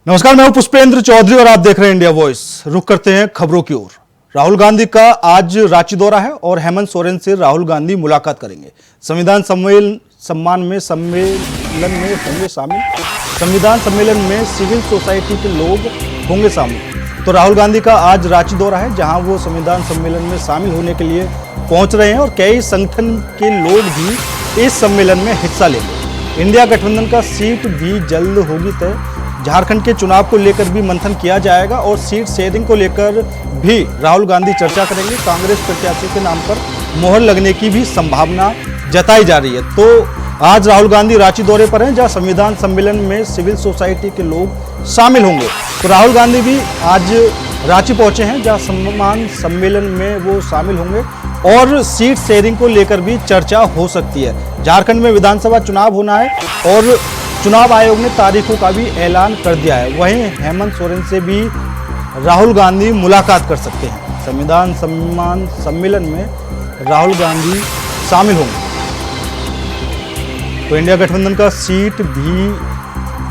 नमस्कार, मैं हूं पुष्पेंद्र चौधरी और आप देख रहे हैं इंडिया वॉइस। रुक करते हैं खबरों की ओर। राहुल गांधी का आज रांची दौरा है और हेमंत सोरेन से राहुल गांधी मुलाकात करेंगे। संविधान सम्मेलन में सिविल सोसाइटी के लोग होंगे शामिल। तो राहुल गांधी का आज रांची दौरा है, जहां वो संविधान सम्मेलन में शामिल होने के लिए पहुंच रहे हैं और कई संगठन के लोग भी इस सम्मेलन में हिस्सा लेंगे। इंडिया गठबंधन का सीट भी जल्द होगी तय। झारखंड के चुनाव को लेकर भी मंथन किया जाएगा और सीट शेयरिंग को लेकर भी राहुल गांधी चर्चा करेंगे। कांग्रेस प्रत्याशियों के नाम पर मोहर लगने की भी संभावना जताई जा रही है। तो आज राहुल गांधी रांची दौरे पर हैं, जहां संविधान सम्मेलन में सिविल सोसाइटी के लोग शामिल होंगे। तो राहुल गांधी भी आज रांची पहुंचे हैं, जहां संविधान सम्मेलन में वो शामिल होंगे और सीट शेयरिंग को लेकर भी चर्चा हो सकती है। झारखंड में विधानसभा चुनाव होना है और चुनाव आयोग ने तारीखों का भी ऐलान कर दिया है। वहीं हेमंत सोरेन से भी राहुल गांधी मुलाकात कर सकते हैं। संविधान सम्मेलन में राहुल गांधी शामिल होंगे। तो इंडिया गठबंधन का सीट भी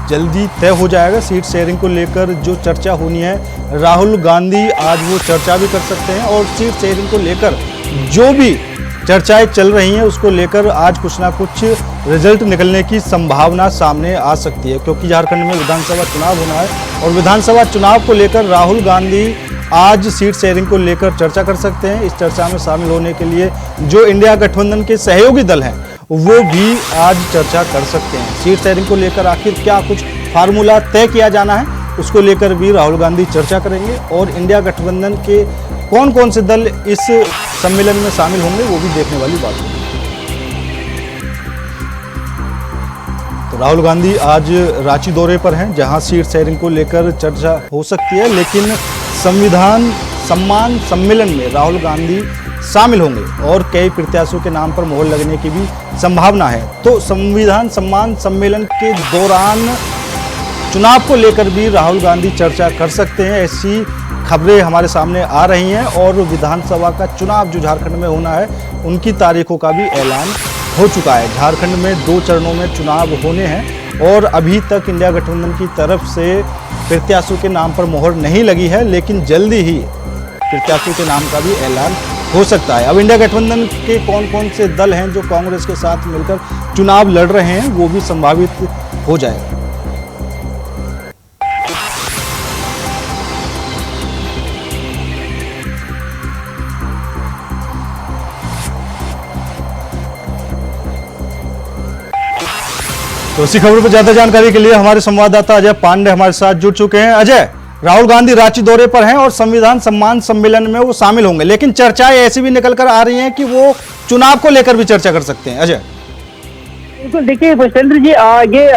जल्दी तय हो जाएगा। सीट शेयरिंग को लेकर जो चर्चा होनी है, राहुल गांधी आज वो चर्चा भी कर सकते हैं और सीट शेयरिंग को लेकर जो भी चर्चाएं चल रही हैं उसको लेकर आज कुछ ना कुछ रिजल्ट निकलने की संभावना सामने आ सकती है, क्योंकि झारखंड में विधानसभा चुनाव होना है और विधानसभा चुनाव को लेकर राहुल गांधी आज सीट शेयरिंग को लेकर चर्चा कर सकते हैं। इस चर्चा में शामिल होने के लिए जो इंडिया गठबंधन के सहयोगी दल हैं वो भी आज चर्चा कर सकते हैं। सीट शेयरिंग को लेकर आखिर क्या कुछ फार्मूला तय किया जाना है उसको लेकर भी राहुल गांधी चर्चा करेंगे और इंडिया गठबंधन के कौन कौन से दल इस सम्मेलन में शामिल होंगे वो भी देखने वाली बात है। तो राहुल गांधी आज रांची दौरे पर हैं, जहां सीट शेयरिंग को लेकर चर्चा हो सकती है, लेकिन संविधान सम्मेलन में राहुल गांधी शामिल होंगे और कई प्रत्याशियों के नाम पर मोहर लगने की भी संभावना है। तो संविधान सम्मेलन के दौरान चुनाव को लेकर भी राहुल गांधी चर्चा कर सकते हैं, ऐसी खबरें हमारे सामने आ रही हैं। और विधानसभा का चुनाव जो झारखंड में होना है उनकी तारीखों का भी ऐलान हो चुका है। झारखंड में 2 चरणों में चुनाव होने हैं और अभी तक इंडिया गठबंधन की तरफ से प्रत्याशियों के नाम पर मोहर नहीं लगी है, लेकिन जल्दी ही प्रत्याशियों के नाम का भी ऐलान हो सकता है। अब इंडिया गठबंधन के कौन कौन से दल हैं जो कांग्रेस के साथ मिलकर चुनाव लड़ रहे हैं वो भी संभावित हो जाएगा। तो इसी खबर पर ज्यादा जानकारी के लिए हमारे संवाददाता अजय पांडे हमारे साथ जुड़ चुके हैं। अजय, राहुल गांधी रांची दौरे पर हैं और संविधान सम्मेलन में वो शामिल होंगे, लेकिन चर्चाएं ऐसी भी निकल कर आ रही हैं कि वो चुनाव को लेकर भी चर्चा कर सकते हैं। अजय, बिल्कुल, देखिए पुष्पेंद्र जी, ये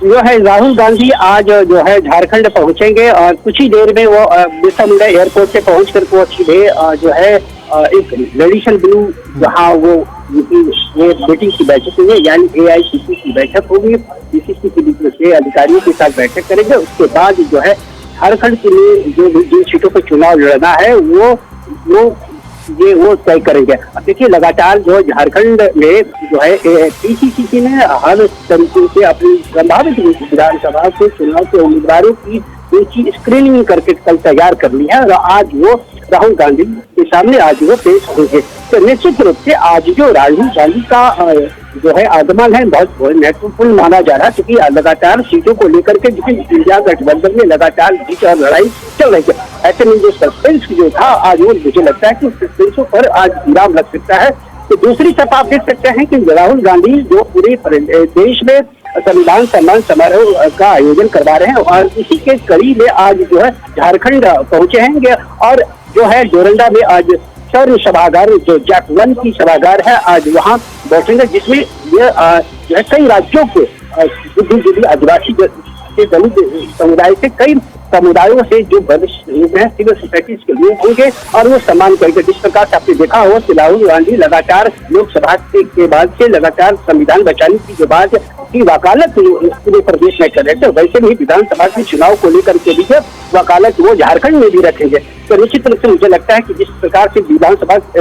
जो है राहुल गांधी आज जो है झारखंड पहुंचेंगे और कुछ ही देर में वो बिरसा मुंडा एयरपोर्ट से पहुंच कर वो सीधे जो है एक लेडिशन ब्लू जहाँ वो मीटिंग की बैठक हुई है, यानी AICC की बैठक होगी। DCC के अधिकारियों के साथ बैठक करेंगे। उसके बाद जो है झारखंड के लिए जो जिन सीटों पर चुनाव लड़ना है वो तय करेंगे। अब देखिए, लगातार जो झारखंड में जो है PCC ने हर तरीके से अपनी संभावित विधानसभा के चुनाव के उम्मीदवारों की सूची स्क्रीनिंग करके कल तैयार कर ली है और आज वो राहुल गांधी के सामने आज वो पेश होंगे। तो निश्चित रूप से आज जो राहुल गांधी का जो है आगमन है बहुत महत्वपूर्ण माना जा रहा है, क्योंकि लगातार सीटों को लेकर के इंडिया गठबंधन में लगातार जीत और लड़ाई चल रही है। ऐसे में जो सस्पेंस जो था आज वो मुझे लगता है कि सस्पेंसों पर आज विराम लग सकता है। तो दूसरी तरफ आप देख सकते हैं कि राहुल गांधी जो पूरे देश में संविधान सम्मान समारोह का आयोजन करवा रहे हैं और इसी के कड़ी में आज जो है झारखंड पहुंचे हैं और जो है डोरंडा में आज शौर्य सभागार जो जैक 1 की सभागार है आज वहाँ बैठेंगे, जिसमें ये जो है कई राज्यों के बुद्धिजीवी आदिवासी दलित समुदाय से कई समुदायों से जो वरिष्ठ लोग हैं सिविल सोसाइटीज के लोग होंगे और वो सम्मान करेंगे। जिस प्रकार से आपने देखा हो कि राहुल गांधी लगातार लोकसभा के बाद से लगातार संविधान बचाने की जो बात की वकालत पूरे प्रदेश में कर रहे थे, वैसे भी विधानसभा के चुनाव को लेकर के भी वकालत वो झारखंड में भी रखेंगे। तो निश्चित रूप से मुझे लगता है कि जिस प्रकार से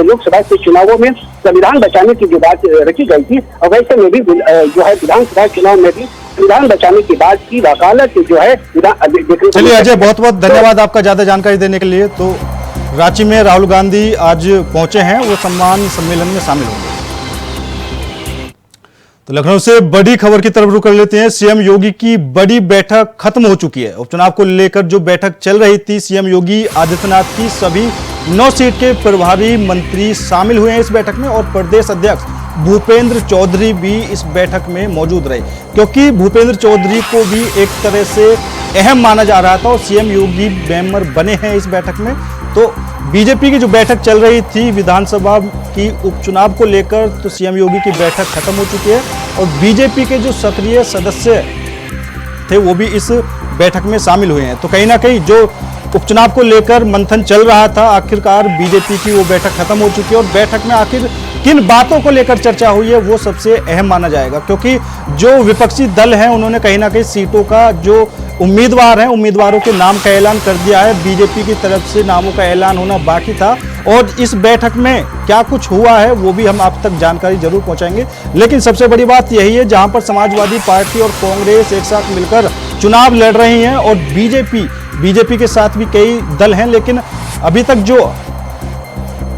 लोकसभा के चुनावों में संविधान बचाने की जो बात रखी गई थी, वैसे में भी जो है विधानसभा चुनाव में भी संविधान बचाने की बात की वकालत जो है चलिए अजय, बहुत बहुत धन्यवाद आपका ज्यादा जानकारी देने के लिए। तो रांची में राहुल गांधी आज पहुंचे हैं, वो सम्मान सम्मेलन में शामिल होंगे। तो लखनऊ से बड़ी खबर की तरफ रुख कर लेते हैं। सीएम योगी की बड़ी बैठक खत्म हो चुकी है। उपचुनाव को लेकर जो बैठक चल रही थी, सीएम योगी आदित्यनाथ की सभी 9 सीट के प्रभारी मंत्री शामिल हुए हैं इस बैठक में, और प्रदेश अध्यक्ष भूपेंद्र चौधरी भी इस बैठक में मौजूद रहे, क्योंकि भूपेंद्र चौधरी को भी एक तरह से अहम माना जा रहा था और सीएम योगी मेंबर बने हैं इस बैठक में। तो बीजेपी की जो बैठक चल रही थी विधानसभा की उपचुनाव को लेकर, तो सीएम योगी की बैठक खत्म हो चुकी है और बीजेपी के जो सक्रिय सदस्य थे वो भी इस बैठक में शामिल हुए हैं। तो कहीं ना कहीं जो उपचुनाव को लेकर मंथन चल रहा था, आखिरकार बीजेपी की वो बैठक खत्म हो चुकी है और बैठक में आखिर किन बातों को लेकर चर्चा हुई है वो सबसे अहम माना जाएगा, क्योंकि जो विपक्षी दल हैं उन्होंने कहीं ना कहीं सीटों का जो उम्मीदवार हैं, उम्मीदवारों के नाम का ऐलान कर दिया है। बीजेपी की तरफ से नामों का ऐलान होना बाकी था और इस बैठक में क्या कुछ हुआ है वो भी हम आप तक जानकारी जरूर पहुंचाएंगे। लेकिन सबसे बड़ी बात यही है, जहां पर समाजवादी पार्टी और कांग्रेस एक साथ मिलकर चुनाव लड़ रही हैं और बीजेपी के साथ भी कई दल हैं, लेकिन अभी तक जो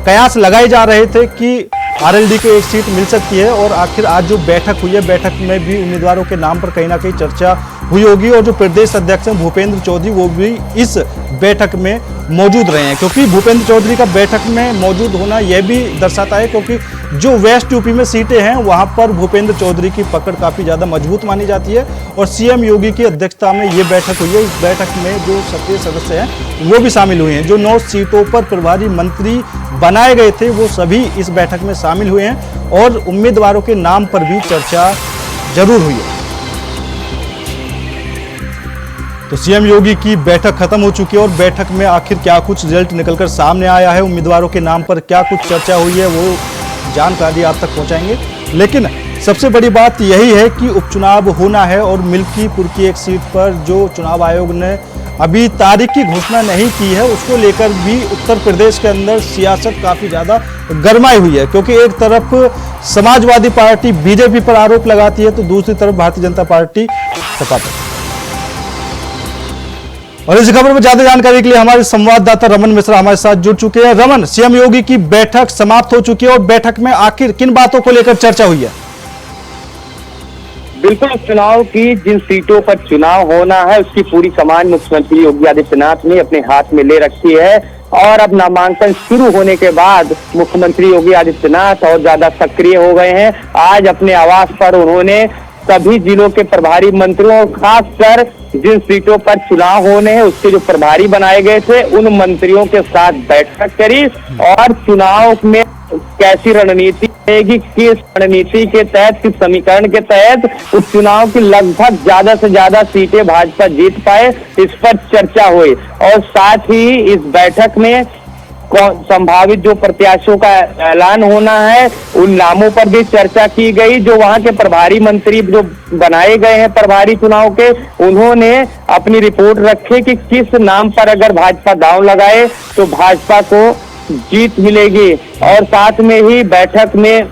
कयास लगाए जा रहे थे कि आरएलडी को एक सीट मिल सकती है, और आखिर आज जो बैठक हुई है, बैठक में भी उम्मीदवारों के नाम पर कहीं ना कहीं चर्चा हुई होगी और जो प्रदेश अध्यक्ष हैं भूपेंद्र चौधरी वो भी इस बैठक में मौजूद रहे हैं, क्योंकि भूपेंद्र चौधरी का बैठक में मौजूद होना यह भी दर्शाता है क्योंकि जो वेस्ट यूपी में सीटें हैं वहां पर भूपेंद्र चौधरी की पकड़ काफी ज्यादा मजबूत मानी जाती है और सीएम योगी की अध्यक्षता में ये बैठक हुई है। इस बैठक में जो सक्रिय सदस्य हैं वो भी शामिल हुए हैं। जो 9 सीटों पर प्रभारी मंत्री बनाए गए थे वो सभी इस बैठक में शामिल हुए हैं और उम्मीदवारों के नाम पर भी चर्चा जरूर हुई है। तो सीएम योगी की बैठक खत्म हो चुकी है और बैठक में आखिर क्या कुछ रिजल्ट निकलकर सामने आया है, उम्मीदवारों के नाम पर क्या कुछ चर्चा हुई है, वो जानकारी आप तक पहुंचाएंगे। लेकिन सबसे बड़ी बात यही है कि उपचुनाव होना है और मिल्कीपुर की एक सीट पर जो चुनाव आयोग ने अभी तारीख की घोषणा नहीं की है, उसको लेकर भी उत्तर प्रदेश के अंदर सियासत काफी ज्यादा गरमाई हुई है, क्योंकि एक तरफ समाजवादी पार्टी बीजेपी पर आरोप लगाती है तो दूसरी तरफ भारतीय जनता पार्टी सपा पर। और इस खबर में ज्यादा जानकारी के लिए हमारे संवाददाता रमन मिश्रा हमारे साथ जुड़ चुके हैं। रमन, सीएम योगी की बैठक समाप्त हो चुकी है और बैठक में आखिर किन बातों को लेकर चर्चा हुई है? बिल्कुल, चुनाव की जिन सीटों पर चुनाव होना है उसकी पूरी कमान मुख्यमंत्री योगी आदित्यनाथ ने अपने हाथ में ले रखी है और अब नामांकन शुरू होने के बाद मुख्यमंत्री योगी आदित्यनाथ और ज्यादा सक्रिय हो गए हैं। आज अपने आवास पर उन्होंने सभी जिलों के प्रभारी मंत्रियों और खासकर जिन सीटों पर चुनाव होने हैं उसके जो प्रभारी बनाए गए थे उन मंत्रियों के साथ बैठक करी और चुनाव में कैसी रणनीति रहेगी, किस रणनीति के तहत, किस समीकरण के तहत उस चुनाव की लगभग ज्यादा से ज्यादा सीटें भाजपा जीत पाए, इस पर चर्चा हुई। और साथ ही इस बैठक में संभावित जो प्रत्याशियों का ऐलान होना है उन नामों पर भी चर्चा की गई। जो वहां के प्रभारी मंत्री जो बनाए गए हैं प्रभारी चुनाव के, उन्होंने अपनी रिपोर्ट रखी कि किस नाम पर अगर भाजपा दांव लगाए तो भाजपा को जीत मिलेगी। और साथ में ही बैठक में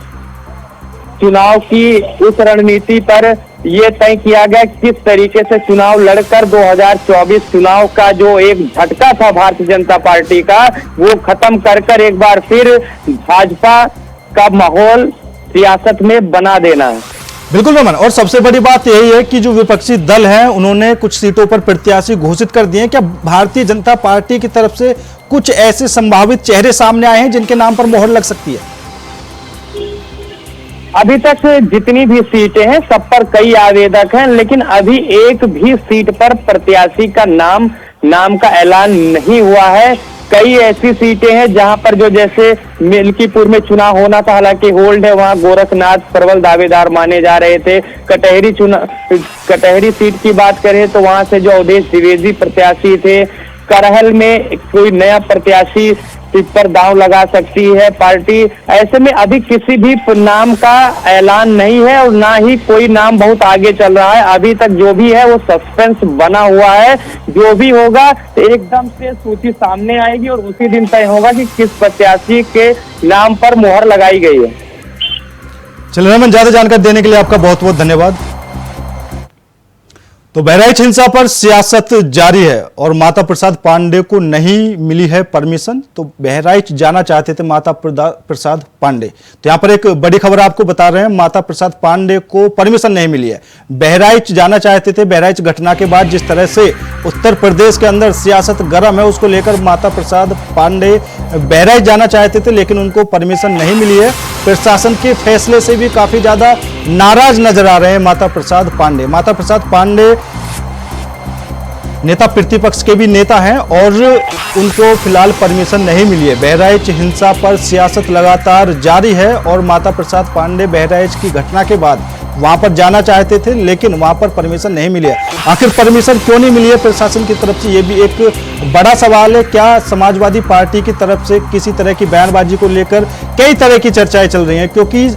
चुनाव की उस रणनीति पर ये तय किया गया किस तरीके से चुनाव लड़कर 2024 चुनाव का जो एक झटका था भारतीय जनता पार्टी का वो खत्म कर एक बार फिर भाजपा का माहौल सियासत में बना देना है। बिल्कुल रमन, और सबसे बड़ी बात यही है कि जो विपक्षी दल हैं उन्होंने कुछ सीटों पर प्रत्याशी घोषित कर दिए हैं। क्या भारतीय जनता पार्टी की तरफ से कुछ ऐसे संभावित चेहरे सामने आए हैं जिनके नाम पर मोहर लग सकती है? अभी तक जितनी भी सीटें हैं सब पर कई आवेदक हैं, लेकिन अभी एक भी सीट पर प्रत्याशी का नाम का ऐलान नहीं हुआ है। कई ऐसी सीटें हैं जहां पर जो जैसे मिल्कीपुर में चुनाव होना था, हालांकि होल्ड है, वहां गोरखनाथ प्रबल दावेदार माने जा रहे थे। कटहरी सीट की बात करें तो वहां से जो अवधेश द्विवेदी प्रत्याशी थे। करहल में कोई नया प्रत्याशी इस पर दांव लगा सकती है पार्टी। ऐसे में अभी किसी भी नाम का ऐलान नहीं है और ना ही कोई नाम बहुत आगे चल रहा है। अभी तक जो भी है वो सस्पेंस बना हुआ है। जो भी होगा एकदम से सूची सामने आएगी और उसी दिन तय होगा कि किस प्रत्याशी के नाम पर मोहर लगाई गई है। चलिए रमन, ज्यादा जानकारी देने के लिए आपका बहुत बहुत धन्यवाद। तो बहराइच हिंसा पर सियासत जारी है और माता प्रसाद पांडे को नहीं मिली है परमिशन। तो बहराइच जाना चाहते थे माता प्रसाद पांडे। तो यहाँ पर एक बड़ी खबर आपको बता रहे हैं, माता प्रसाद पांडे को परमिशन नहीं मिली है। बहराइच जाना चाहते थे। बहराइच घटना के बाद जिस तरह से उत्तर प्रदेश के अंदर सियासत गर्म है, उसको लेकर माता प्रसाद पांडे बहराइच जाना चाहते थे, लेकिन उनको परमिशन नहीं मिली है। प्रशासन के फैसले से भी काफी ज्यादा नाराज नजर आ रहे हैं माता प्रसाद पांडे। माता प्रसाद पांडे नेता प्रतिपक्ष के भी नेता हैं और उनको फिलहाल परमिशन नहीं मिली है। बहराइच हिंसा पर सियासत लगातार जारी है और माता प्रसाद पांडे बहराइच की घटना के बाद वहां पर जाना चाहते थे, लेकिन वहां पर परमिशन नहीं मिली है। आखिर परमिशन क्यों नहीं मिली है प्रशासन की तरफ से, ये भी एक बड़ा सवाल है। क्या समाजवादी पार्टी की तरफ से किसी तरह की बयानबाजी को लेकर कई तरह की चर्चाएं चल रही हैं, क्योंकि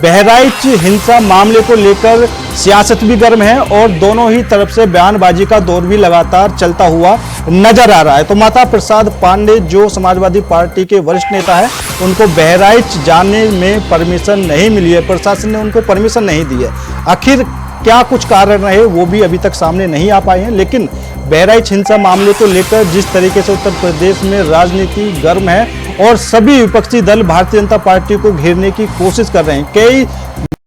बहराइच हिंसा मामले को लेकर सियासत भी गर्म है और दोनों ही तरफ से बयानबाजी का दौर भी लगातार चलता हुआ नजर आ रहा है। तो माता प्रसाद पांडे जो समाजवादी पार्टी के वरिष्ठ नेता है, उनको बहराइच जाने में परमिशन नहीं मिली है। प्रशासन ने उनको परमिशन नहीं दी है। आखिर क्या कुछ कारण रहे वो भी अभी तक सामने नहीं आ पाए हैं, लेकिन बहराइच हिंसा मामले को लेकर जिस तरीके से उत्तर प्रदेश में राजनीति गर्म है और सभी विपक्षी दल भारतीय जनता पार्टी को घेरने की कोशिश कर रहे हैं। कई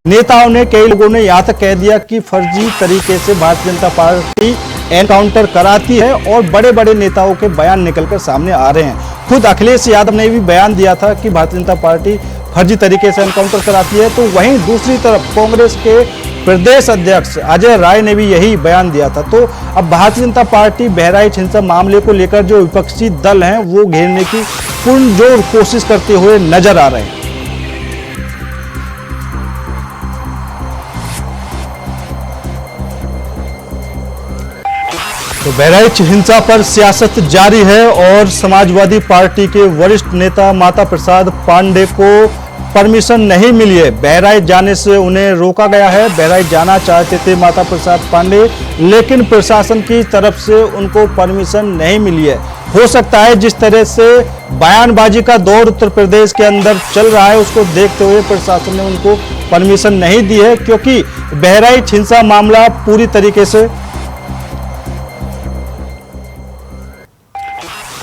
नेताओं ने, कई लोगों ने यहां तक कह दिया कि फर्जी तरीके से भारतीय जनता पार्टी एनकाउंटर कराती है और बड़े बड़े नेताओं के बयान निकलकर सामने आ रहे हैं। खुद अखिलेश यादव ने भी बयान दिया था कि भारतीय जनता पार्टी फर्जी तरीके से एनकाउंटर कराती है। तो वहीं दूसरी तरफ कांग्रेस के प्रदेश अध्यक्ष अजय राय ने भी यही बयान दिया था। तो अब भारतीय जनता पार्टी बहराइच हिंसा मामले को लेकर जो विपक्षी दल हैं वो घेरने की पुरजोर कोशिश करते हुए नजर आ रहे हैं। तो बहराइच हिंसा पर सियासत जारी है और समाजवादी पार्टी के वरिष्ठ नेता माता प्रसाद पांडे को परमिशन नहीं मिली है। बहराइच जाने से उन्हें रोका गया है। बहराइच जाना चाहते थे माता प्रसाद पांडे, लेकिन प्रशासन की तरफ से उनको परमिशन नहीं मिली है। हो सकता है जिस तरह से बयानबाजी का दौर उत्तर प्रदेश के अंदर चल रहा है, उसको देखते हुए प्रशासन ने उनको परमिशन नहीं दी है, क्योंकि बहराइच हिंसा मामला पूरी तरीके से।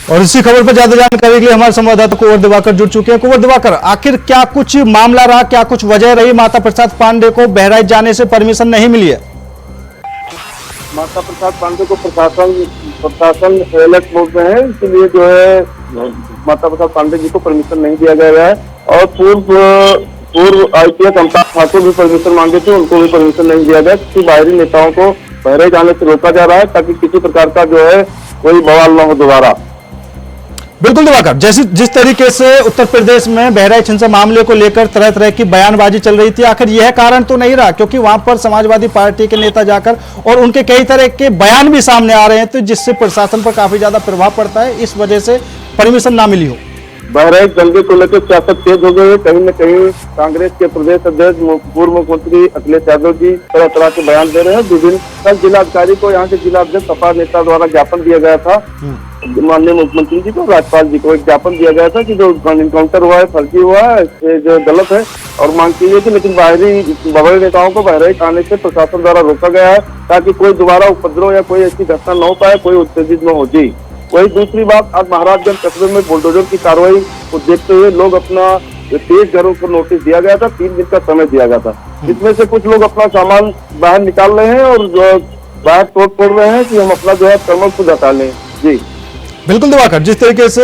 और इसी खबर पर ज्यादा जानकारी के लिए हमारे संवाददाता कुंवर दिवाकर जुड़ चुके हैं। कुंवर दिवाकर, आखिर क्या कुछ मामला रहा, क्या कुछ वजह रही माता प्रसाद पांडे को बहराइच जाने से परमिशन नहीं मिली है? माता प्रसाद पांडे को प्रशासन अलर्ट मोड में है, इसलिए जो है माता प्रसाद पांडे जी को परमिशन नहीं दिया गया है। और पूर्व IPS अमिताभ ठाकुर भी परमिशन मांगे थे, उनको भी परमिशन नहीं दिया गया, क्योंकि बाहरी नेताओं को बहराइच जाने से रोका जा रहा है ताकि किसी प्रकार का जो है कोई बवाल न हो दोबारा। बिल्कुल दिवाकर, जैसे जिस तरीके से उत्तर प्रदेश में बहराइच हिंसा मामले को लेकर तरह तरह की बयानबाजी चल रही थी, आखिर यह कारण तो नहीं रहा, क्योंकि वहां पर समाजवादी पार्टी के नेता जाकर और उनके कई तरह के बयान भी सामने आ रहे हैं, तो जिससे प्रशासन पर काफी ज्यादा प्रभाव पड़ता है, इस वजह से परमिशन ना मिली हो। बहराइच दंगे को लेकर सियासत तेज हो गई है। कहीं न कहीं कांग्रेस के प्रदेश अध्यक्ष पूर्व मुख्यमंत्री अखिलेश यादव जी तरह तरह के बयान दे रहे हैं। विभिन्न कल जिलाधिकारी को, यहाँ के जिला अध्यक्ष सपा नेता द्वारा ज्ञापन दिया गया था माननीय मुख्यमंत्री जी को, राज्यपाल जी को एक ज्ञापन दिया गया था कि जो एनकाउंटर हुआ है फर्जी हुआ है, जो गलत है और मांग की गई थी, लेकिन बड़े नेताओं को बहराइच आने से प्रशासन द्वारा रोका गया है ताकि कोई दोबारा उपद्रव या कोई ऐसी घटना न हो पाए, कोई उत्तेजित न हो जाए। वही दूसरी बात, आज महाराजगंज कस्बे में बुलडोजर की कार्रवाई को देखते हुए लोग अपना 23 घरों को नोटिस दिया गया था, 3 दिन का समय दिया गया था। इसमें से कुछ लोग अपना सामान बाहर निकाल रहे हैं और बाहर तोड़ फोड़ रहे हैं कि हम अपना जो है कर्मल खुद हटा लें। जी बिल्कुल दिवाकर, जिस तरीके से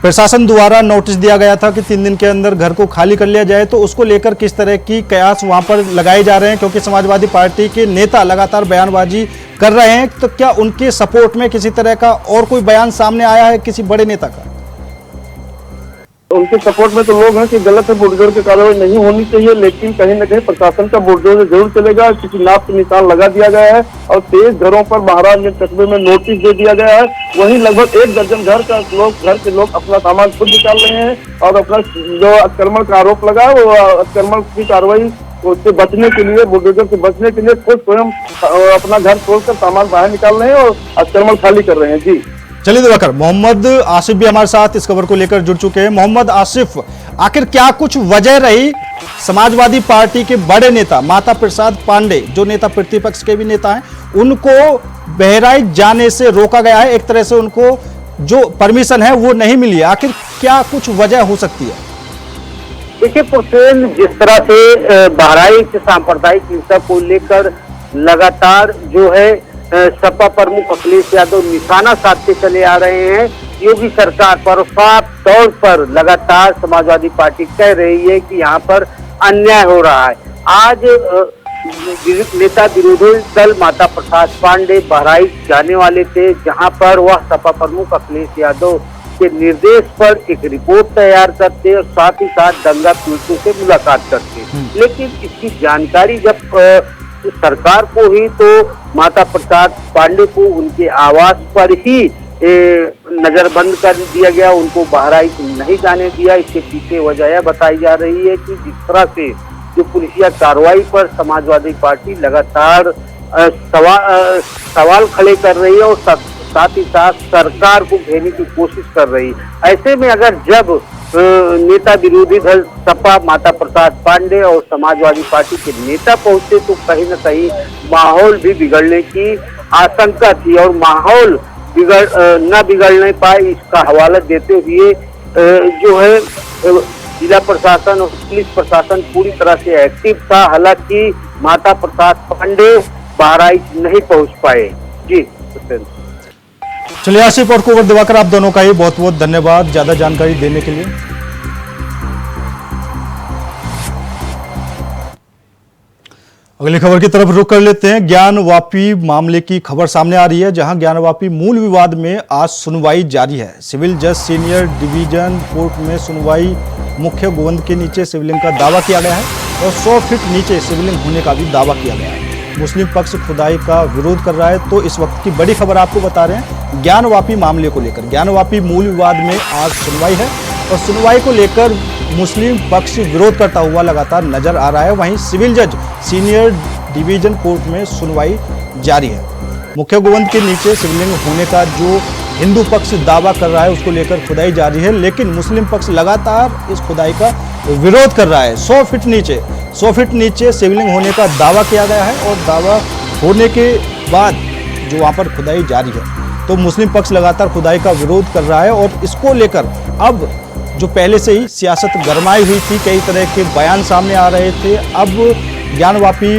प्रशासन द्वारा नोटिस दिया गया था कि 3 दिन के अंदर घर को खाली कर लिया जाए, तो उसको लेकर किस तरह की कयास वहां पर लगाए जा रहे हैं, क्योंकि समाजवादी पार्टी के नेता लगातार बयानबाजी कर रहे हैं, तो क्या उनके सपोर्ट में किसी तरह का और कोई बयान सामने आया है किसी बड़े नेता का? उनके सपोर्ट में तो लोग हैं कि गलत है, बुलडोजर की कार्रवाई नहीं होनी चाहिए, लेकिन कहीं न कहीं प्रशासन का बुलडोजर जरूर चलेगा, क्योंकि नाप के निशान लगा दिया गया है और 23 घरों पर महाराजगंज कस्बे में नोटिस दे दिया गया है। वहीं लगभग 1 दर्जन घर के लोग अपना सामान खुद निकाल रहे हैं और अपना जो अतिक्रमण का आरोप लगा है, वो अतिक्रमण की कार्रवाई उससे बचने के लिए, बुलडोजर से बचने के लिए खुद स्वयं अपना घर खोलकर सामान बाहर निकाल रहे हैं और अतिक्रमण खाली कर रहे हैं। जी चलिए दिवाकर, मोहम्मद आसिफ भी हमारे साथ इस खबर को लेकर जुड़ चुके हैं। मोहम्मद आसिफ, आखिर क्या कुछ वजह रही समाजवादी पार्टी के बड़े नेता माता प्रसाद पांडे, जो नेता प्रतिपक्ष के भी नेता हैं, उनको बहराइच जाने से रोका गया है? एक तरह से उनको जो परमिशन है वो नहीं मिली है। आखिर क्या कुछ वजह हो सकती है? देखिए पुरसेन, जिस तरह से बहराइच सांप्रदायिक हिंसा को लेकर लगातार जो है सपा प्रमुख अखिलेश यादव निशाना साधते चले आ रहे हैं योगी सरकार पर, साफ तौर पर लगातार समाजवादी पार्टी कह रही है कि यहाँ पर अन्याय हो रहा है। आज नेता विरोधी दल माता प्रसाद पांडे बहराइच जाने वाले थे, जहां पर वह सपा प्रमुख अखिलेश यादव के निर्देश पर एक रिपोर्ट तैयार करते और साथ ही साथ दंगा पीड़ितों से मुलाकात करते। लेकिन इसकी जानकारी जब सरकार को हुई तो माता प्रसाद पांडे को उनके आवास पर ही नजरबंद कर दिया गया, उनको बहराइच नहीं जाने दिया। इसके पीछे वजह बताई जा रही है कि जिस तरह से जो पुलिसिया कार्रवाई पर समाजवादी पार्टी लगातार सवाल खड़े कर रही है और साथ ही साथ सरकार को घेरने की कोशिश कर रही है। ऐसे में अगर जब नेता विरोधी दल सपा माता प्रसाद पांडे और समाजवादी पार्टी के नेता पहुंचे तो कहीं न कहीं माहौल भी बिगड़ने की आशंका थी और माहौल न बिगड़ने पाए, इसका हवाला देते हुए जो है जिला प्रशासन और पुलिस प्रशासन पूरी तरह से एक्टिव था। हालांकि माता प्रसाद पांडे बहराइच नहीं पहुंच पाए। जी चलिए आसिफ और कुंवर दिवाकर, आप दोनों का ही बहुत बहुत धन्यवाद ज्यादा जानकारी देने के लिए। अगली खबर की तरफ रुख कर लेते हैं। ज्ञानवापी मामले की खबर सामने आ रही है, जहां ज्ञानवापी मूल विवाद में आज सुनवाई जारी है। सिविल जज सीनियर डिवीजन कोर्ट में सुनवाई मुख्य गोवंद के नीचे शिवलिंग का दावा किया गया है और 100 फीट नीचे शिवलिंग होने का भी दावा किया गया है। मुस्लिम पक्ष खुदाई का विरोध कर रहा है। तो इस वक्त की बड़ी खबर आपको बता रहे हैं ज्ञानवापी मामले को लेकर। ज्ञानवापी मूल विवाद में आज सुनवाई है और सुनवाई को लेकर मुस्लिम पक्ष विरोध करता हुआ लगातार नजर आ रहा है। वहीं सिविल जज सीनियर डिवीजन कोर्ट में सुनवाई जारी है। मुख्य गोवंद के नीचे शिवलिंग होने का जो हिंदू पक्ष दावा कर रहा है उसको लेकर खुदाई जारी है, लेकिन मुस्लिम पक्ष लगातार इस खुदाई का विरोध कर रहा है। 100 फीट नीचे शिवलिंग होने का दावा किया गया है और दावा होने के बाद जो वहां पर खुदाई जारी है, तो मुस्लिम पक्ष लगातार खुदाई का विरोध कर रहा है। और इसको लेकर अब जो पहले से ही सियासत गरमाई हुई थी, कई तरह के बयान सामने आ रहे थे, अब ज्ञानवापी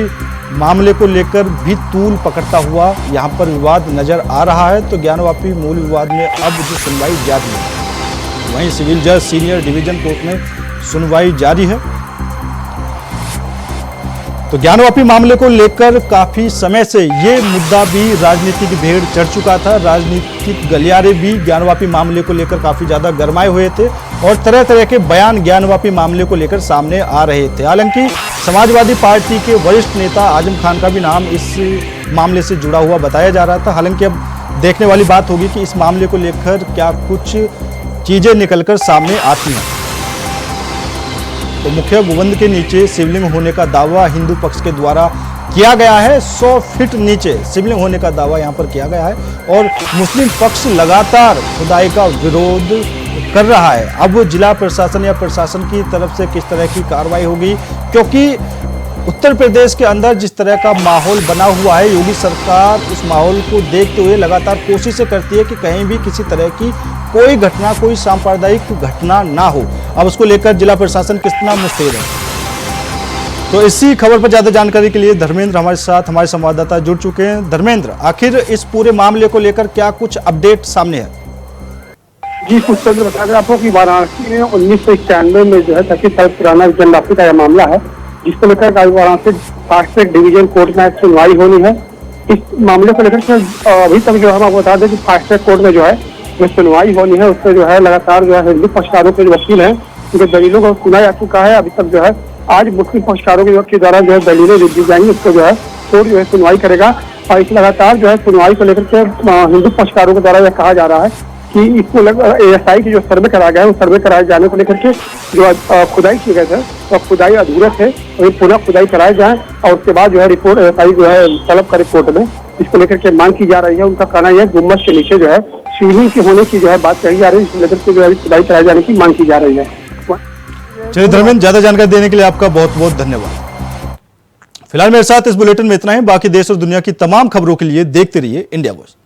मामले को लेकर भी तूल पकड़ता हुआ यहाँ पर विवाद नजर आ रहा है। तो ज्ञानवापी मूल विवाद में अब जो सुनवाई जारी है, वहीं सिविल जज सीनियर डिवीजन कोर्ट में सुनवाई जारी है। तो ज्ञानवापी मामले को लेकर काफी समय से ये मुद्दा भी राजनीतिक भेड़ चढ़ चुका था। राजनीतिक गलियारे भी ज्ञानवापी मामले को लेकर काफी ज्यादा गरमाए हुए थे और तरह तरह के बयान ज्ञानवापी मामले को लेकर सामने आ रहे थे। हालांकि समाजवादी पार्टी के वरिष्ठ नेता आजम खान का भी नाम इस मामले से जुड़ा हुआ बताया जा रहा था। हालांकि अब देखने वाली बात होगी कि इस मामले को लेकर क्या कुछ चीजें निकलकर सामने आती हैं। तो मुख्य गोवंद के नीचे शिवलिंग होने का दावा हिंदू पक्ष के द्वारा किया गया है। 100 फीट नीचे शिवलिंग होने का दावा यहां पर किया गया है और मुस्लिम पक्ष लगातार खुदाई का विरोध कर रहा है। अब जिला प्रशासन या प्रशासन की तरफ से किस तरह की कार्रवाई होगी, क्योंकि उत्तर प्रदेश के अंदर जिस तरह का माहौल बना हुआ है, योगी सरकार उस माहौल को देखते हुए लगातार कोशिशें करती है कि कहीं भी किसी तरह की कोई घटना, कोई सांप्रदायिक घटना ना हो। अब उसको लेकर जिला प्रशासन कितना मुस्तैद है। तो इसी खबर पर ज्यादा जानकारी के लिए धर्मेंद्र हमारे साथ, हमारे संवाददाता जुड़ चुके हैं। धर्मेंद्र, आखिर इस पूरे मामले को लेकर क्या कुछ अपडेट सामने है? जी कुछ बता दें आपको कि वाराणसी में 1991 में जो है 25 साल पुराना ज्ञानवापी का यह मामला है, जिसको लेकर Varanasi fast track division court में सुनवाई होनी है। इस मामले को लेकर अभी तक जो हम आपको बता दें कि फास्ट ट्रैक कोर्ट में जो है वो सुनवाई होनी है। उसमें जो है लगातार जो है हिंदू पक्षकारों के जो वकील हैं उनके दलीलों को सुना जा चुका है। अभी तक जो है आज मुस्लिम पक्षकारों के द्वारा जो है दलीलें दी जाएंगी, उसको जो है कोर्ट जो है सुनवाई करेगा। और इस लगातार जो है सुनवाई को लेकर के हिंदू पक्षकारों के द्वारा यह कहा जा रहा है कि इसको ASI की जो सर्वे कराया गया है, उस सर्वे कराए जाने को लेकर के जो खुदाई किए गए थे तो खुदाई अधूरा थे, वही पुनः खुदाई कराए जाए और उसके बाद जो है रिपोर्ट ASI जो है तलब करे कोर्ट में, इसको लेकर के मांग की जा रही है। उनका कहना यह है गुम्बद के नीचे जो है शिवलिंग की होने की जो है बात कही जा रही है, इसको लेकर के जो है खुदाई कराए जाने की मांग की जा रही है। चलिए धर्मेंद्र, ज्यादा जानकारी देने के लिए आपका बहुत बहुत धन्यवाद। फिलहाल मेरे साथ इस बुलेटिन में इतना ही। बाकी देश और दुनिया की तमाम खबरों के लिए देखते रहिए इंडिया वॉइस।